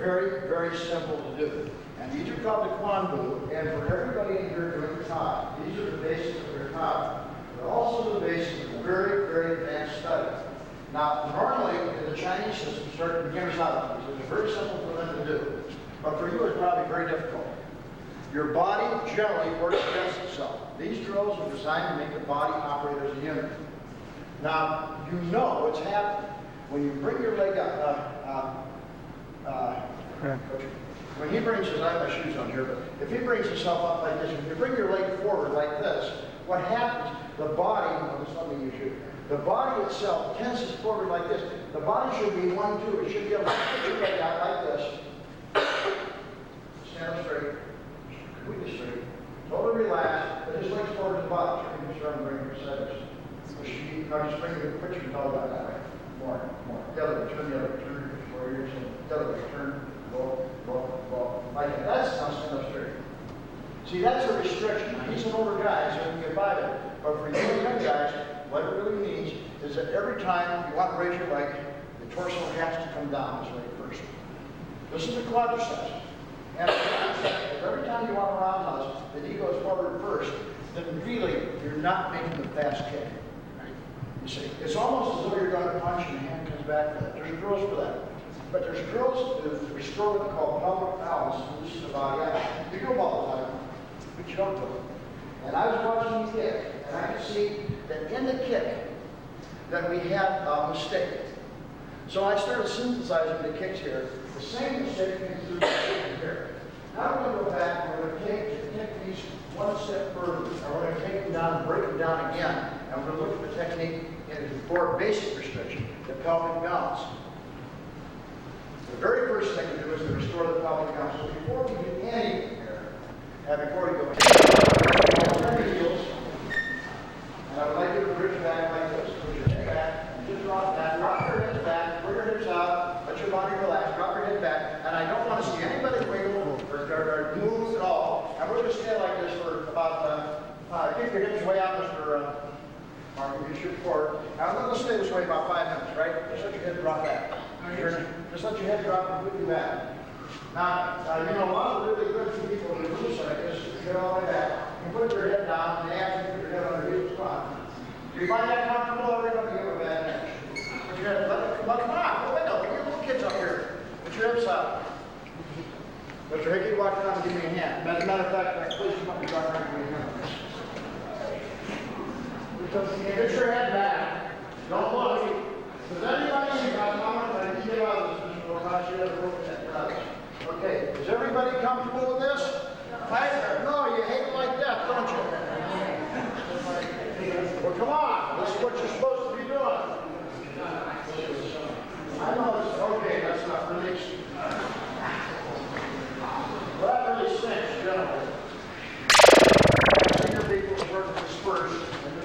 very, very simple to do. And these are called the Quan Bu, and for everybody in here doing the top, these are the basics of their top. They're also the basics of a very, very advanced study. Now, normally in the Chinese system, certain beginners out of these, it's very simple for them to do. But for you, it's probably very difficult. Your body generally works against itself. These drills are designed to make the body operate as a unit. Now, you know what's happening. When you bring your leg up, when he brings his, I have my shoes on here, but if he brings himself up like this, if you bring your leg forward like this, what happens, the body, let me use you, the body itself tenses forward like this. The body should be 1, 2. It should be able to put your leg out like this. Stand up straight, completely straight, totally relaxed, but just legs forward to the body. Make sure I'm bringing your sides. Now just bring your, put your belly out that way. More. The other way, turn the other way, turn your ears in. The other way, turn, go. Like that. That's now stand up straight. See, that's a restriction. Now, he's an older guy, so he can get by it. But for you young guys, what it really means is that every time you want to raise your leg, the torso has to come down this way first. This is the quadriceps. And if every time you want to roundhouse, the knee goes forward first, then really you're not making the fast kick. You see, it's almost as though you're going to punch and the hand comes back for that. There's drills for that. But there's drills to restore what they call pelvic balance to loosen the body out. You do them all the time, but you don't do it. And I was watching you kick, and I could see that in the kick that we had a mistake. So I started synthesizing the kicks here. The same mistake came through the kick here. Now we're going to go back and we're going to take these one step further. And we're going to take them down and break them down again. And we're going to look at the technique in its more basic restriction, the pelvic balance. The very first thing to do is to restore the pelvic balance. So before we do anything here, and before we go, turn your heels. And I would like you to bridge back like this. Put your head back, and just rock back. Rock your hips back, pull your hips out, let your body relax, drop your head back. And I don't want to see anybody wiggle or move at all. And we're going to stand like this for about, keep your hips way out, Mr. Mark, you shoot forward. Now let's stay this way about 5 minutes, right? Just let your head drop back. Just let your head drop completely back. Now, you know, a lot of really good people who do this like this, get all the way back. You put your head down, and they ask you to put your head on your heels. Come on. Do you find that comfortable? Everybody give a bad match. Put your head, come on, wait up. Your little kids up here. Put your hips out. Mr. Hickey, walk around and give me a hand. As a matter of fact, please come up and walk around and give me a hand. Get your head back. Don't look. Does anybody see my comment? I can get out of this, Mr. Okashi. You have a broken head. Okay. Is everybody comfortable with this? No, you hate it like that, don't you? Well, come on. This is what you're supposed to be doing. I know this. Okay, that's not really. Well, that really stinks, gentlemen. Senior people work dispersed.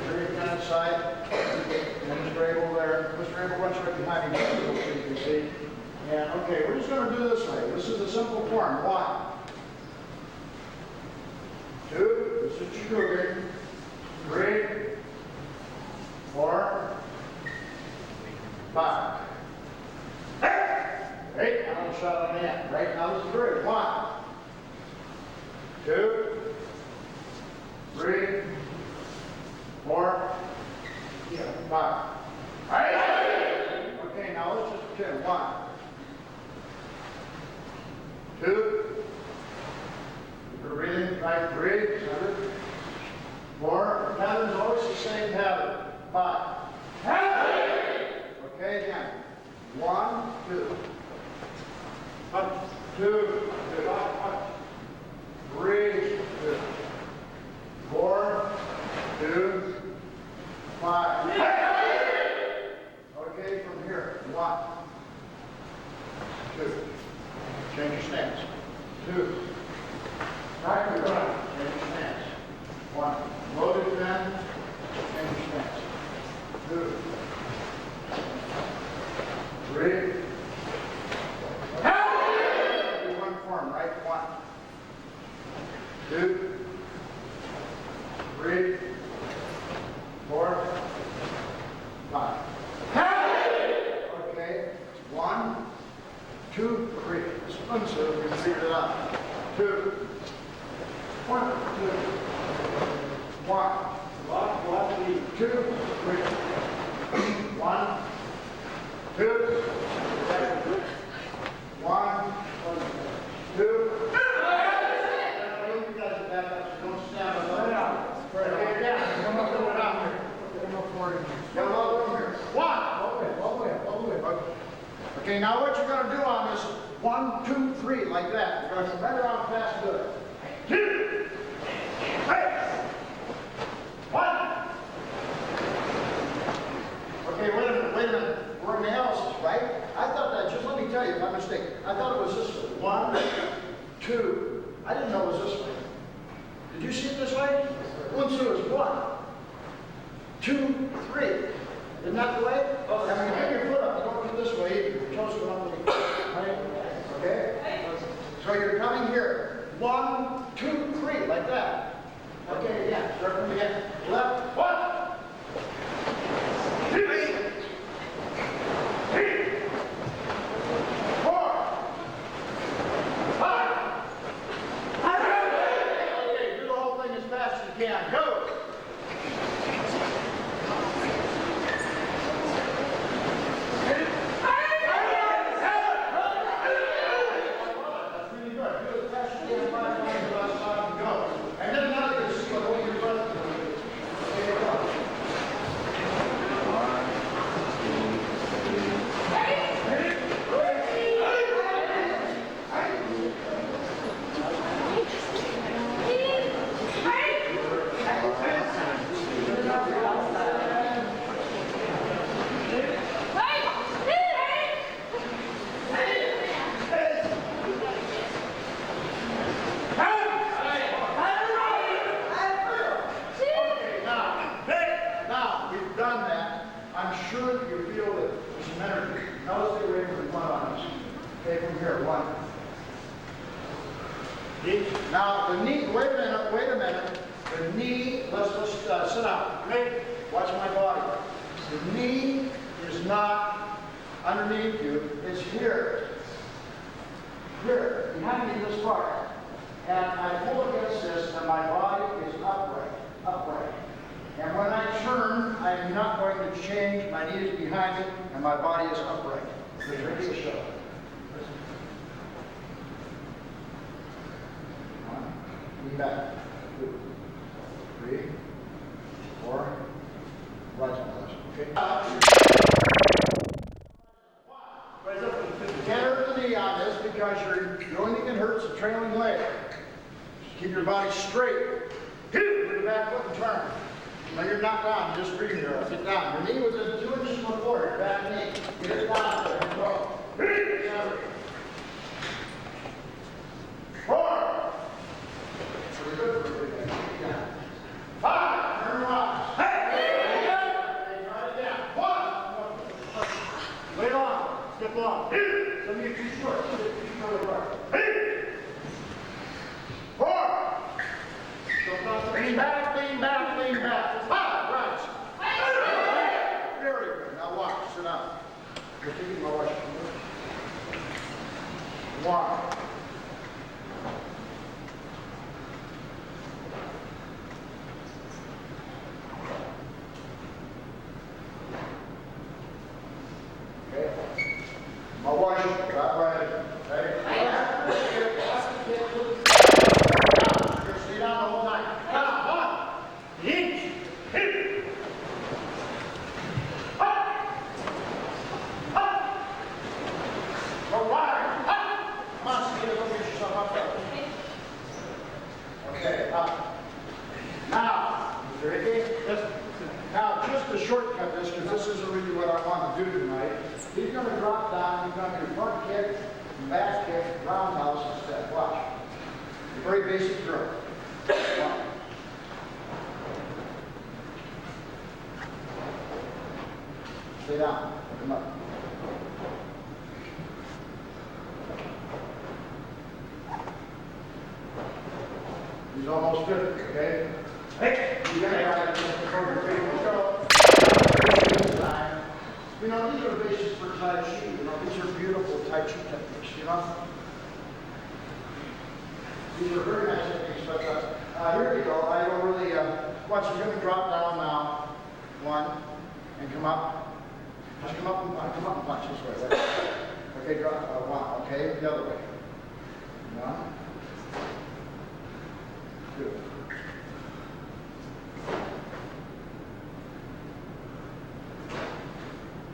On the side, and Mr. Abel there. Mr. Abel runs right behind me, so you can see. And okay, we're just going to do this way. This is a simple form. 1, 2, this is sugar. 3, 4, 5. 8. Now let's shot on the end. Right now this is 3. 1, 2, 3, 4, 5. Okay, now let's just pretend. 1, 2. We're breathing right. 3, 7, 4. The pattern is always the same pattern. 5. Okay, again. 1, 2. Up, 2, 2. Up. 3, 2. 4, 2, 5. Okay, from here. 1, 2. Change your stance. 2. Back to the front. Change your stance. 1. Loaded bend. Change your stance. 2. 3. One form, right? 1, 2, 3, 4, 5. Okay. 1, 2 2, 3. This one, so we can figure it out. 2, 1, 2, 1. 2, 3. 1, 2, 1, 2. You guys back up, so don't stand up. Okay, down. Come up, go down here. Come up for it. Come up over here. 1. All the way. Okay, now what you're going to do on this, 1, 2, 3, like that. You're going to come right around fast, do it. 2, 3, 1. Okay, wait a minute. We're analysis, right? I thought that, just let me tell you my mistake. I thought it was this way. 1, 2. I didn't know it was this way. Did you see it this way? 1, 2 is 1, 2, 3. Isn't that the way? Oh, and when you bring your foot up, you don't do this way either. Your toes go up with the right? Okay? So you're coming here. 1, 2, 3, like that. Okay, again. Start from the end. Left, 1. 2, 3, 4, 5. Okay, do the whole thing as fast as you can. Go. Now the knee, wait a minute. The knee, let's sit down. Okay? Watch my body. The knee is not underneath you, it's here. Here, behind me this far. And I pull against this and my body is upright. And when I turn, I'm not going to change. My knee is behind me and my body is upright. Ready to show. Lean back. 2, 3, 4. Right on okay? Can't hurt the knee on this because the only thing that hurts is the trailing leg. Just keep your body straight. Put your back foot and turn. Now you're not down, you're just breathing there. Sit down. Your knee was at 2 inches from the floor. Your back knee. Get it down there and go. 4. So we're good for it. 5. Turn around. Hey! Write it down. 1. Wait on. Step on. Some of you too short. Some of you too short apart. 4. Lean back, lean back, lean back. 5. Right. Very good. Now watch. Sit down. You're taking my watch. 1. Okay. My watch. Right. Ready? Stay down the whole time. Down. 1. Each. 2. Up. Go wide. Up. Come on, Steve. Go get yourself up there. Okay, up. Now, you ready? Listen. Now, just to shortcut this, because this isn't really what I want to do tonight, he's going to drop down, he's going to do front kick, back kick, roundhouse instead. Watch. A very basic drill. 1. Stay down. Come up. He's almost 50, okay? Hey! You got to go. You know, these are bases for Tai Chi. You know, these are beautiful Tai Chi techniques, you know? These are very nice techniques, but here we go. I don't really, watch, you're going to drop down now. One, and come up. Just come up and punch this way. Right? Okay, drop, one, okay, the other way. One, two.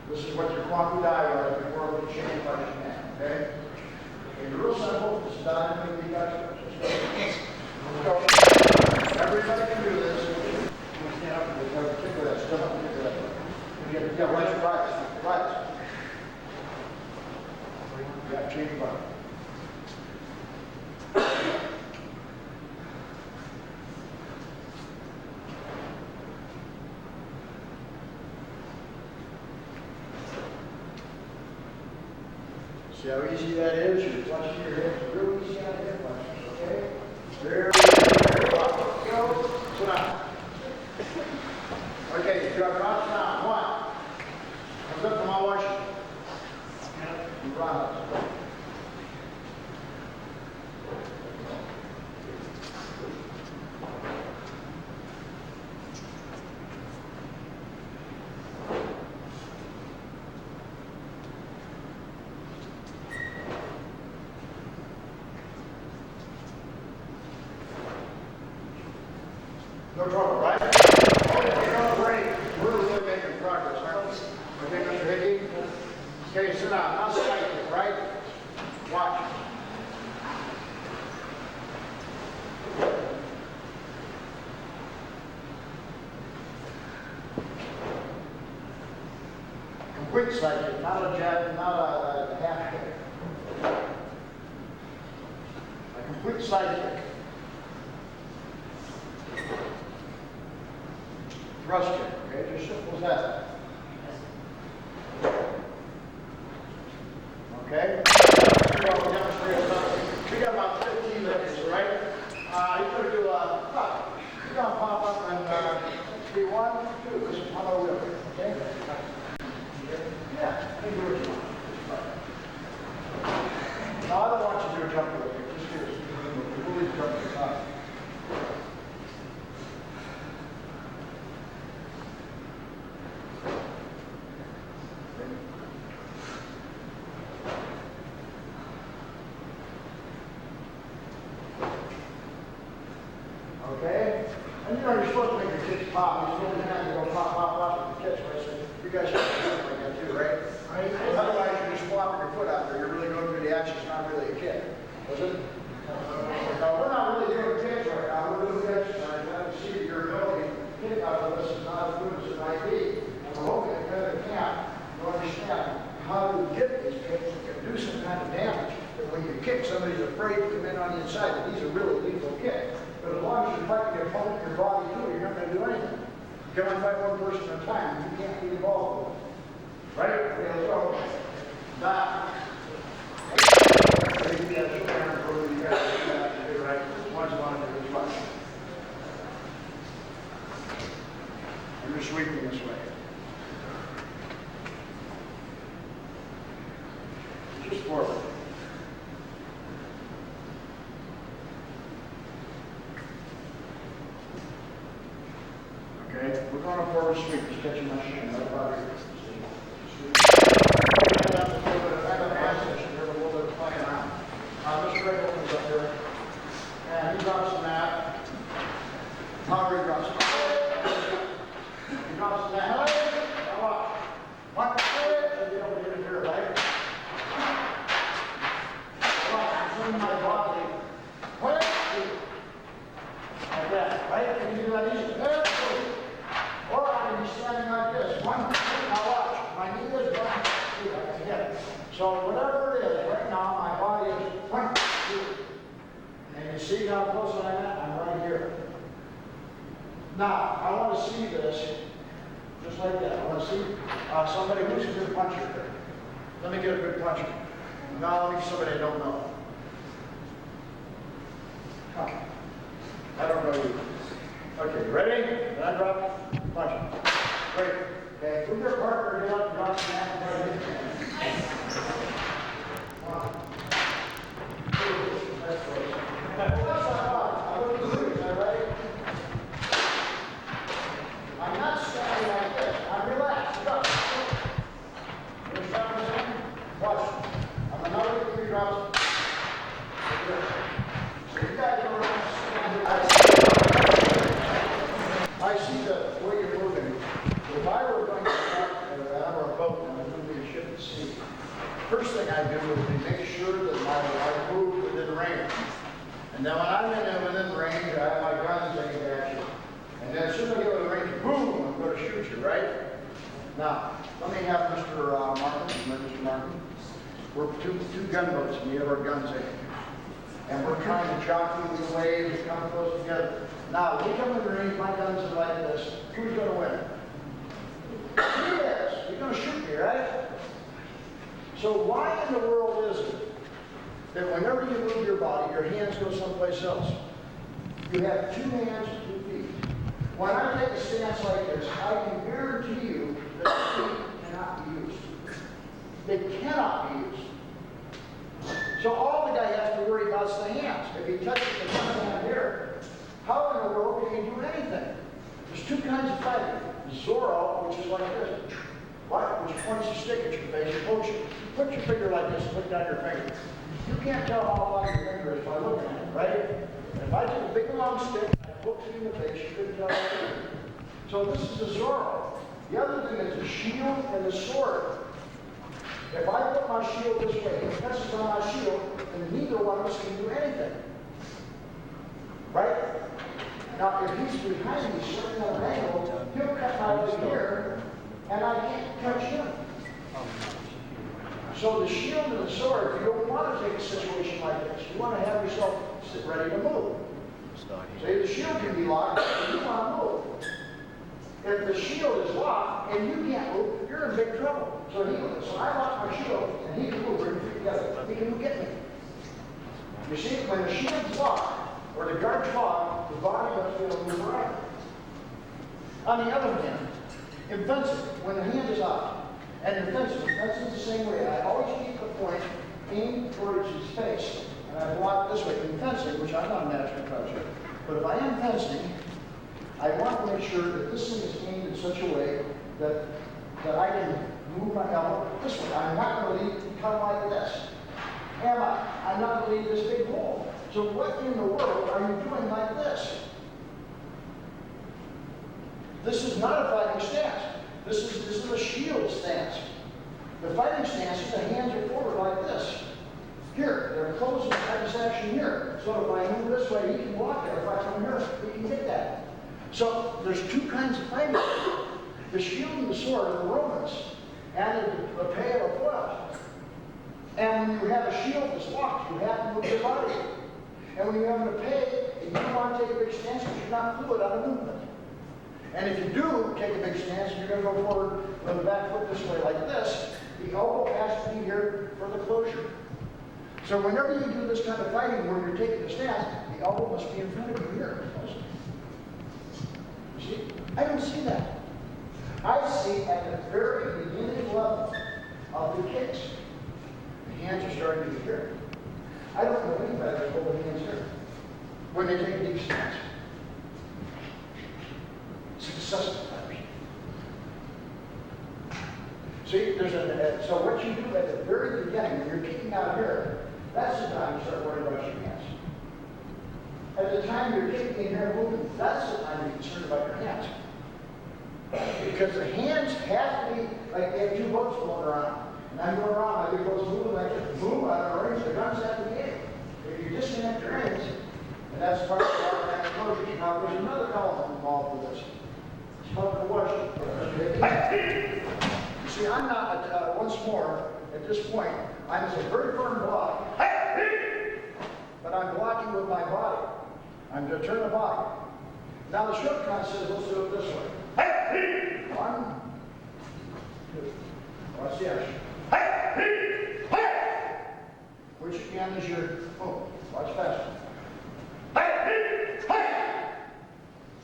This is what your quantum diagram is before we change by your hand, okay? Okay, real simple. This is diamond, you guys. Go. Everybody can do this. You stand up and kick with that. Stand up and kick with that. Yeah, right. Yeah, change your body. See how easy that is? You're touching your hips. Real easy on hip flexors, okay? Very good. Go. Sit down. Okay, you got drops down. One. Comes up to my washing. And run up. No trouble, right? Okay, no, great. We're really making progress, aren't we? Okay, Mr. Hickey? Okay, sit down. Now cycle, right? Watch. Complete cycle, not a jab, not a half kick. A complete side kick. Thrust kick, okay? Just simple as that. Okay? We got about 15 minutes, right? You're going to do a pop. You're going to pop up and be 1, 2. This is one over here, okay? Yeah, you do what you want. No, I don't want you to do a jump with it. Just do this. We'll leave jump to the top. Okay? And you know, you're supposed to make your kicks pop. You're supposed to have to go pop with the kicks, right? So you guys should do it like that too, right? Otherwise, you're just flopping your foot out there. You're really going through the action. It's not really a kick. Is it? No, we're not really doing kicks right now. We're doing the exercise. You have to see that your ability to kick out of this is not as good as it might be. And we're hoping that kind of camp, you understand how to get these kicks that can do some kind of damage. But when you kick, somebody's afraid to come in on the inside. But these are really lethal kicks. But as long as you're fighting your opponent, your body too, you're not going to do anything. You can only fight one person at a time. You can't be involved with it. Right? Okay, let's go. Back. Maybe you have to stand for you guys to do, right? One's one, and it's one. And you're sweeping this way. Just forward. Okay, we're going to forward sweep, just catching my shin, right about here. I got the hand session here, but a little bit of playing around. Mr. Gregg opens up here, and he drops the mat. Hungry drops the mat. He drops the mat. Now watch. Watch. And get over here, right? Watch, I'm swinging my body. Like that, right? Can you do that easy? Or I can be standing like this. One, now watch. My knee is one, two, together. So whatever it is, right now my body is 1, 2. And you see how close I am? I'm right here. Now, I want to see this just like that. I want to see somebody who's a good puncher here. Let me get a good puncher. Now let me see somebody I don't know. Come. I don't know you. Okay, ready? And I drop, punch. Great. Okay, with your partner, get up, drop, snap, right in. So you guys don't understand. I see the way you're moving. If I were going to out of a boat and I was going to be a ship at sea, first thing I do would be make sure that I move within range. And then when I'm within range, I have my guns aimed at you. And then as soon as I get within range, boom, I'm going to shoot you, right? Now, let me have Mr. Martin. Mr. Martin. We're two gunboats, and we have our guns aimed. And we're trying to jockey the waves and come close together. Now, when we come in the range, my guns are like this. Who's going to win? He is. You're going to shoot me, right? So why in the world is it that whenever you move your body, your hands go someplace else? You have 2 hands and 2 feet. When I take a stance like this, I can guarantee you that the feet cannot be used. They cannot be used. So all the guy has to worry about is the hands. If he touches the front hand here, how in the world can he do anything? There's 2 kinds of fighting. Zorro, which is like this, which points a stick at your face and pokes you. Put your finger like this, look down your finger. You can't tell how long your finger is by looking at it, right? And if I take a big long stick, I poke you in the face, you couldn't tell anything. So this is a Zorro. The other thing is the shield and the sword. If I put my shield this way, he presses on my shield, and neither one of us can do anything. Right? Now, if he's behind me, sitting at an angle, he'll cut my leg here, and I can't touch him. So the shield and the sword, you don't want to take a situation like this. You want to have yourself sit ready to move. Say the shield can be locked, but you want to move. If the shield is locked and you can't move, you're in big trouble. So I lock my shield, and he can move, bring feet together. He can get me. You see, when the shield's locked, or the guard's locked, the body must be able to move around. On the other hand, in fencing, when the hand is out, and in fencing the same way. I always keep the point aimed towards his face, and I block this way. In fencing, which I'm not an amateur coach, but if I am fencing, I want to make sure that this thing is aimed in such a way that I can move my elbow this way. I'm not going to leave it come like this. Am I? I'm not going to leave this big hole. So what in the world are you doing like this? This is not a fighting stance. This is a shield stance. The fighting stance is the hands are forward like this. Here, they're closing this action here. So if I move this way, he can block it. If I come here, he can get that. So there's 2 kinds of fighting. The shield and the sword of the Romans added the pay of a foil. And when you have a shield that's locked, you have to move your body. And when you have a pay, you don't want to take a big stance because you're not fluid out of movement. And if you do take a big stance, and you're going to go forward with the back foot this way like this, the elbow has to be here for the closure. So whenever you do this kind of fighting where you're taking a stance, the elbow must be in front of you here. You see? I don't see that. I see at the very beginning level of the kicks, the hands are starting to be here. I don't know anybody that's holding hands here when they take a deep stance. Successful fighters. See, so what you do at the very beginning, when you're kicking out here, that's the time you start worrying about your hands. At the time you're kicking in here and moving, that's the time you're concerned about your hands. Because the hands have to be, like they have 2 boats going around. And I'm going around, my big boat's moving like this, boom, out of range, the guns have to be in. If you disconnect your hands, and that's part of the automatic closure. Now there's another element involved with this. It's called coercion. You see, I'm not, once more, at this point, I'm a very firm block, but I'm blocking with my body. I'm going to turn the body. Now the shortcut says, let's do it this way. 1, 2. Watch the action. Which again is your, watch faster.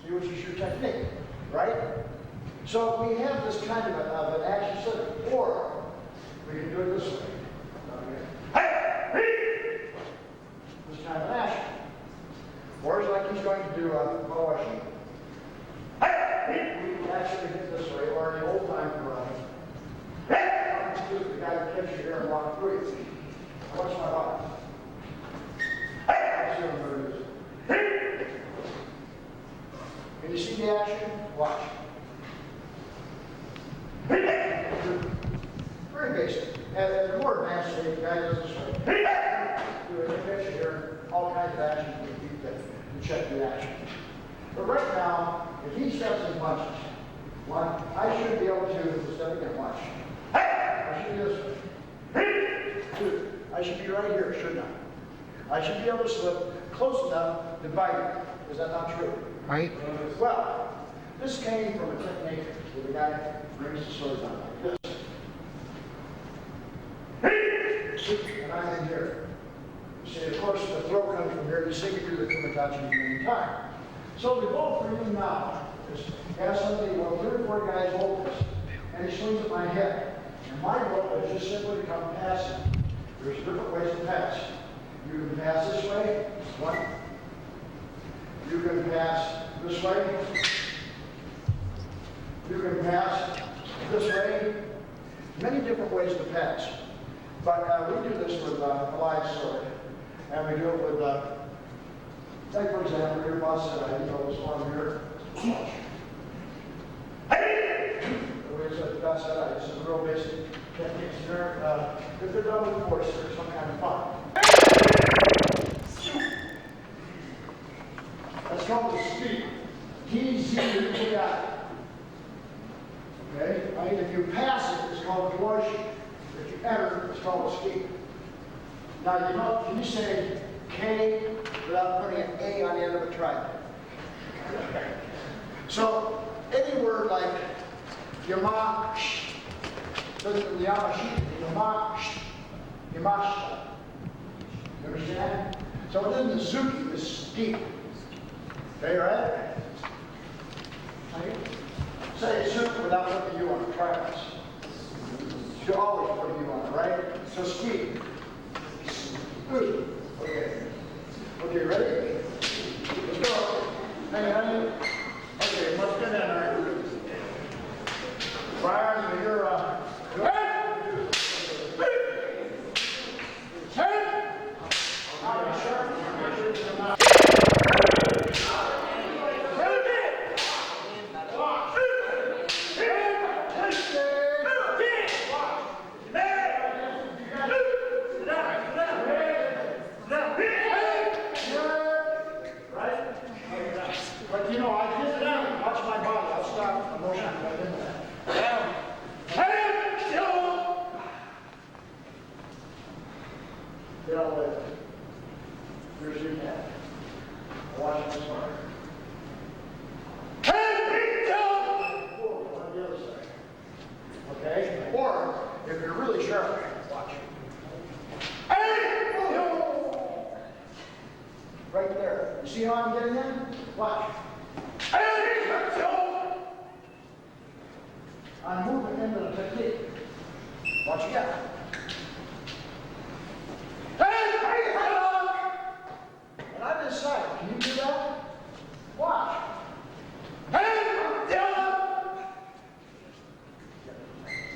See, which is your technique, right? So we have this kind of an action set, or we can do it this way. This kind of action. Or it's like he's going to do a coercion. We can actually hit this way, or in the old time karate. The guy who catches you here and walk through you. Watch my body. But right now, if he steps in punches, one, I should be able to step again, watch. I should be this way. Two, I should be right here, shouldn't I? I should be able to slip close enough to bite it. Is that not true? Right. Well, this came from a technique where the guy brings the sword down like this. And I'm in here. You see, of course, the throw comes from here. You see me do the kumitachi many times. So the goal for you now is have somebody, well, 3 or 4 guys hold this, and he swings at my head. And my goal is just simply to come past him. There's different ways to pass. You can pass this way, one. You can pass this way. You can pass this way. Many different ways to pass. But we do this with a live sword. And we do it with, like for example, your boss said, I know this one here. The way it's got set out, it's a real basic techniques. If they're done with force, there's some kind of fun. That's called the speed. T-Z-E-I. Okay? I mean, if you pass it, it's called coercion. If you enter, it's called escape. Now, you know, can you say K without putting an A on the end of a triangle? So, any word like Yamash, Yamashi, Yamash, Yamash. You understand? So within the Zuki, this is deep. Okay, right? Say Zuki without putting you on it. Try this. You always put you on it, right? So ski. Good. Okay. Okay, ready? Let's go. Hang on. Okay, let's get in there. Brian, you're but you know, I get down, watch my body, I'll stop the motion right into that. Down. Get out of the way. Here's your hand. Watch this one. Forward on the other side. Okay? Or, if you're really sharp, watch. Right there. You see how I'm getting in? Watch. I'm moving into the technique. Watch again. And I'm inside. Can you do that? Watch.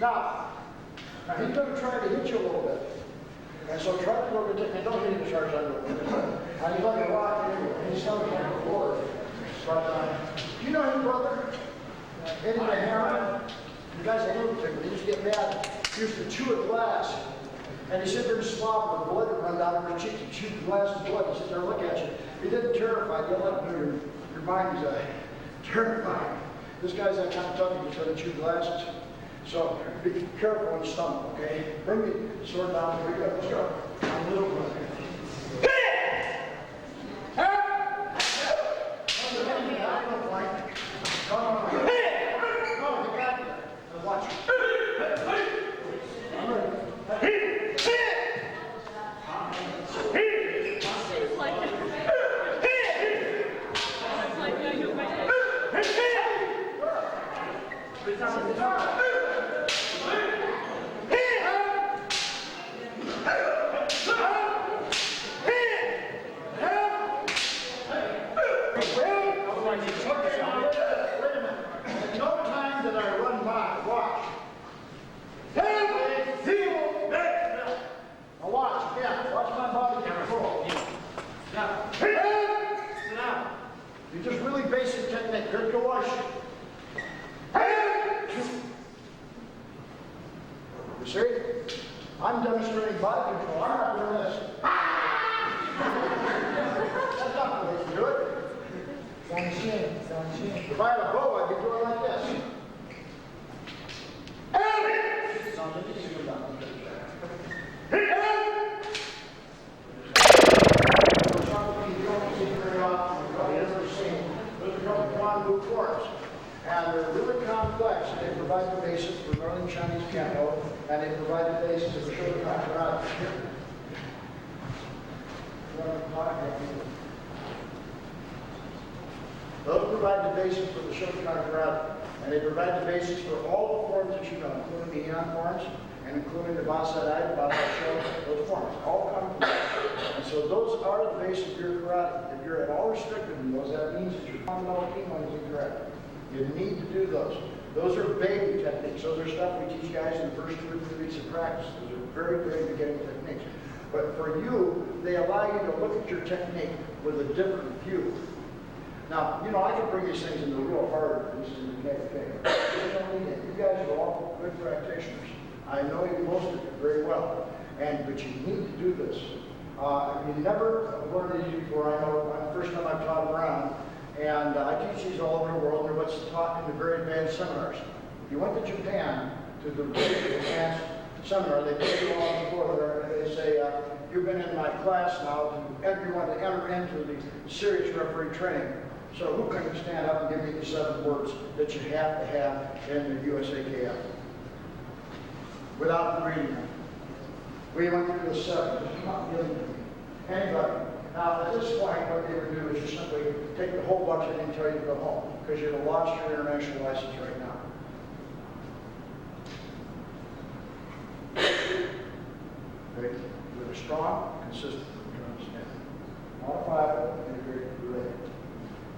Now he's going to try to hit you a little bit. And so try to go to the technique. Don't hit the charge under it. And he's like a rock and he's coming from the floor. But do you know his brother? Eddie Harriman? You guys are lunatic. He used to get mad. He used to chew a glass. And he sit there and swab the blood would run down his cheeks. He chewed the glass of blood. He sit there and look at you. He didn't terrify you. Like your mind is terrifying. This guy's that kind of tough. He's going to chew glasses. So be careful when you stumble, okay? Bring the sword down. Here we go. Let's go. I'm a little brother. Watch. You just really basic technique. Good to wash. You see? I'm demonstrating body control. I'm not doing this. That's not the way to do it. can't know, and they provide the basis for Shotokan karate. Those provide the basis for the Shotokan karate, and they provide the basis for all the forms that you know, including the Ian forms, and including the Basadai, Basasho, those forms, all come from that. And so those are the base of your karate. If you're at all restricted in those, that means that your fundamental Kemon is incorrect. You need to do those. Those are baby techniques. Those are stuff we teach guys in the first 2 or 3 weeks of practice. Those are very, very beginning techniques. But for you, they allow you to look at your technique with a different view. Now, you know, I can bring these things into real hard. This is the KFK. You guys are all good practitioners. I know you most of you very well, but you need to do this. You never learned these before. I know the first time I've taught them around, and I teach these all over the world, and they're what's taught in the very advanced seminars. If you went to Japan to the very advanced seminar, they take you on the floor there, and they say, you've been in my class now, you want to enter into the serious referee training. So who can stand up and give me the 7 words that you have to have in the USAKF? Without reading them. We went through the 7, just not giving them to me. Anybody. Now, at this point, what they would do is just simply take the whole bunch and tell you to go home, because you've lost your international license right now. Okay? With a strong, consistent, understanding. Modifiable, integrated, related.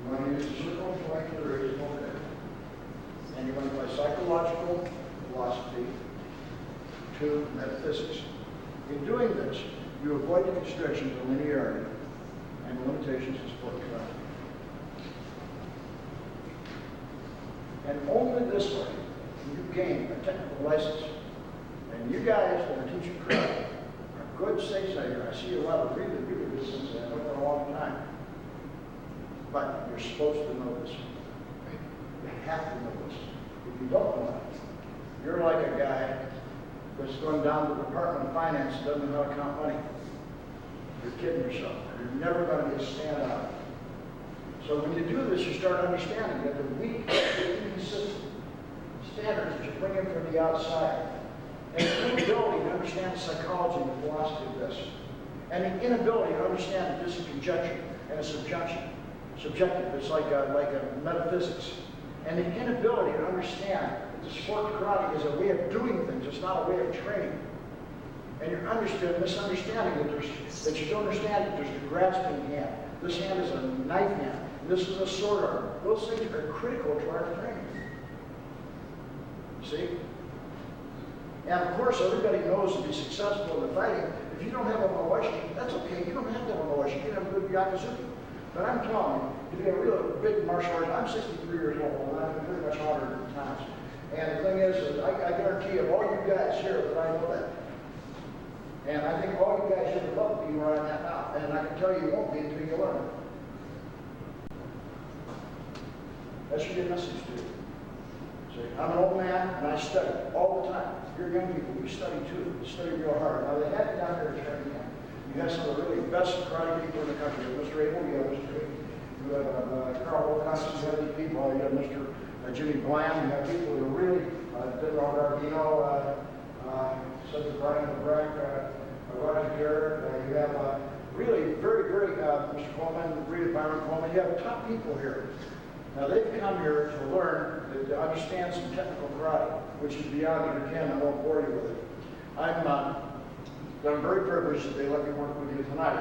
You want to use the circle and point to the reasonable there. And you want to apply psychological philosophy to metaphysics. In doing this, you avoid the constrictions of linearity and the limitations of sport karate. And only this way can you gain a technical license. And you guys that are teaching karate are good sensei here. I see a lot of really, really good sensei. I've known for a long time. But you're supposed to know this. You have to know this. If you don't know it, you're like a guy that's going down to the Department of Finance and doesn't know how to count money. You're kidding yourself. You're never going to get a standout. So when you do this, you start understanding that the weak, inconsistent standards that you bring in from the outside, and the inability to understand the psychology and the philosophy of this, and the inability to understand that this is conjecture and a subjunction. Subjective is like a metaphysics. And the inability to understand that the sport of karate is a way of doing things, it's not a way of training. And you're misunderstanding that you don't understand that there's the grasping hand. This hand is a knife hand. And this is a sword arm. Those things are critical to our training. See? And of course, everybody knows to be successful in the fighting, if you don't have a Mawashi, that's okay. You don't have to have a Mawashi. You can have a good Yakuzuki. But I'm telling you, to be a real big martial artist, I'm 63 years old, and I've been pretty much 100 times. And the thing is I guarantee you, all you guys here, that I know that. And I think all you guys here would love to be where I'm at now. And I can tell you won't be until you learn. That should be a message to you. See, I'm an old man, and I study all the time. You're young people, you study too. You study real hard. Now, they have you down here to train you. You have some of the really best karate people in the country. Mr. Abel, you have Mr. You have Carl Wilcox, you have these people. You have Mr. Jimmy Bland. You have people who are really, Denver Garbino, such as Brian LeBranc, Roger Garrett. You have really very, very, Mr. Coleman, Rita Byron Coleman. You have top people here. Now, they've come here to learn, to understand some technical karate, which is beyond your ken. I won't bore you with it. I'm very privileged that they let me work with you tonight.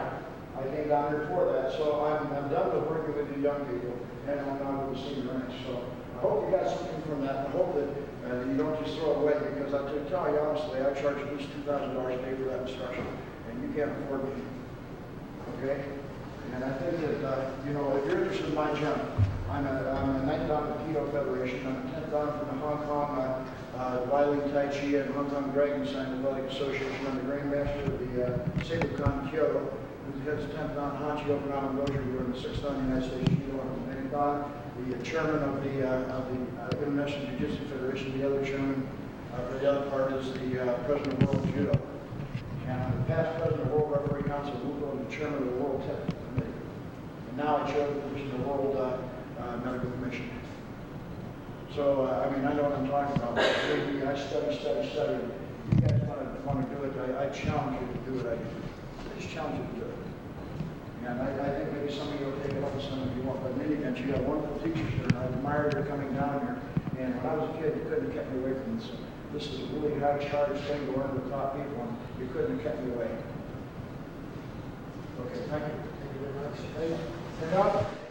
I came down here for that, so I'm done with working with you young people, and I'm on with the senior ranks. So I hope you got something from that. I hope that you don't just throw it away, because I tell you honestly, I charge at least $2,000 a day for that instruction, and you can't afford me. Okay? And I think that, if you're interested in my gym, I'm a 9th Dan of the Keto Federation. I'm a 10th Dan from the Hong Kong Wiley Tai Chi and Hong Kong Dragon Sign Athletic Association. I'm the Grandmaster of the Seibukan Kyoto, who's the 10th Dan Hanchi Okinawa Dojo. We're in the 6th Dan United States Judo. I'm the 9th Dan, the chairman of the International Jiu-Jitsu Federation. The other chairman for the other part is the president of World Judo. And I'm the past president of World Referee Council of Wuko and the chairman of the World Technical Committee. And now I chair the position of the World Medical Commission. So, I mean, I know what I'm talking about. Maybe I study. You guys want to do it, I challenge you to do it. I just challenge you to do it. And I think maybe some of you will take it up with some of you won't. But in any event, you got wonderful teachers here, and I admire your coming down here. And when I was a kid, you couldn't have kept me away from this. This is a really high charge thing to learn with top people, and you couldn't have kept me away. Okay, thank you. Thank you very much. Hey, stand up.